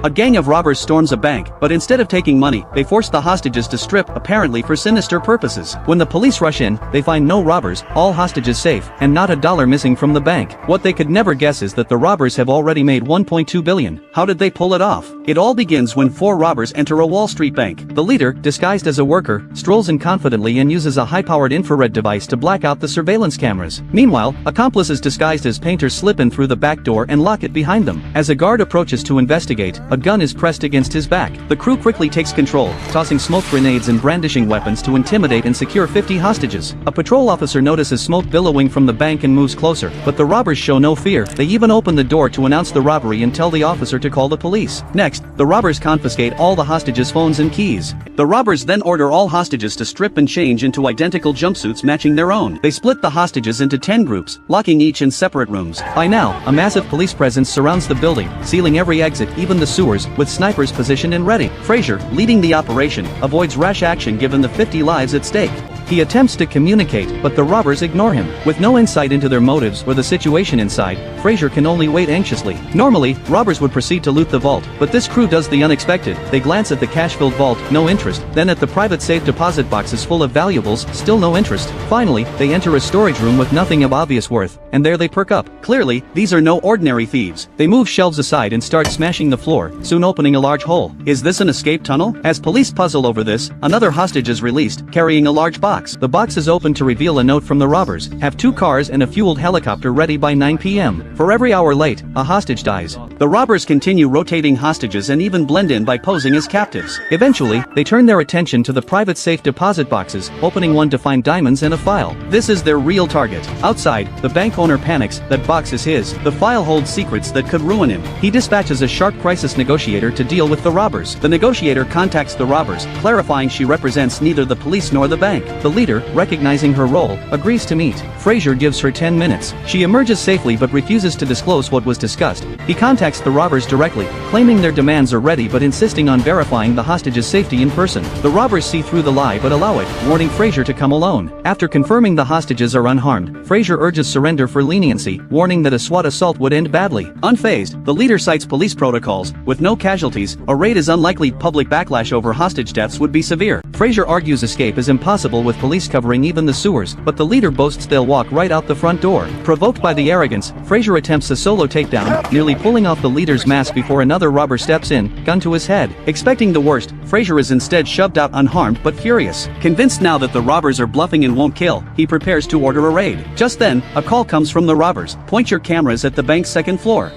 A gang of robbers storms a bank, but instead of taking money, they force the hostages to strip, apparently for sinister purposes. When the police rush in, they find no robbers, all hostages safe, and not a dollar missing from the bank. What they could never guess is that the robbers have already made $1.2 billion. How did they pull it off? It all begins when 4 robbers enter a Wall Street bank. The leader, disguised as a worker, strolls in confidently and uses a high-powered infrared device to black out the surveillance cameras. Meanwhile, accomplices disguised as painters slip in through the back door and lock it behind them. As a guard approaches to investigate, a gun is pressed against his back. The crew quickly takes control, tossing smoke grenades and brandishing weapons to intimidate and secure 50 hostages. A patrol officer notices smoke billowing from the bank and moves closer, but the robbers show no fear. They even open the door to announce the robbery and tell the officer to call the police. Next, the robbers confiscate all the hostages' phones and keys. The robbers then order all hostages to strip and change into identical jumpsuits matching their own. They split the hostages into 10 groups, locking each in separate rooms. By now, a massive police presence surrounds the building, sealing every exit, even the sewers, with snipers positioned and ready. Frazier, leading the operation, avoids rash action given the 50 lives at stake. He attempts to communicate, but the robbers ignore him. With no insight into their motives or the situation inside, Frazier can only wait anxiously. Normally, robbers would proceed to loot the vault, but this crew does the unexpected. They glance at the cash-filled vault, no interest, then at the private safe deposit boxes full of valuables, still no interest. Finally, they enter a storage room with nothing of obvious worth, and there they perk up. Clearly, these are no ordinary thieves. They move shelves aside and start smashing the floor, soon opening a large hole. Is this an escape tunnel? As police puzzle over this, another hostage is released, carrying a large box. The box is opened to reveal a note from the robbers. Have 2 cars and a fueled helicopter ready by 9 p.m. For every hour late, a hostage dies. The robbers continue rotating hostages and even blend in by posing as captives. Eventually, they turn their attention to the private safe deposit boxes, opening one to find diamonds and a file. This is their real target. Outside, the bank owner panics. That box is his. The file holds secrets that could ruin him. He dispatches a sharp crisis negotiator to deal with the robbers. The negotiator contacts the robbers, clarifying she represents neither the police nor the bank. The leader, recognizing her role, agrees to meet. Frazier gives her 10 minutes. She emerges safely but refuses to disclose what was discussed. He contacts the robbers directly, claiming their demands are ready but insisting on verifying the hostage's safety in person. The robbers see through the lie but allow it, warning Frazier to come alone. After confirming the hostages are unharmed, Frazier urges surrender for leniency, warning that a SWAT assault would end badly. Unfazed, the leader cites police protocols. With no casualties, a raid is unlikely. Public backlash over hostage deaths would be severe. Frazier argues escape is impossible with police covering even the sewers, but the leader boasts they'll walk right out the front door. Provoked by the arrogance, Frazier attempts a solo takedown, nearly pulling off the leader's mask before another robber steps in, gun to his head. Expecting the worst, Frazier is instead shoved out unharmed but furious. Convinced now that the robbers are bluffing and won't kill, he prepares to order a raid. Just then, a call comes from the robbers. Point your cameras at the bank's 2nd floor.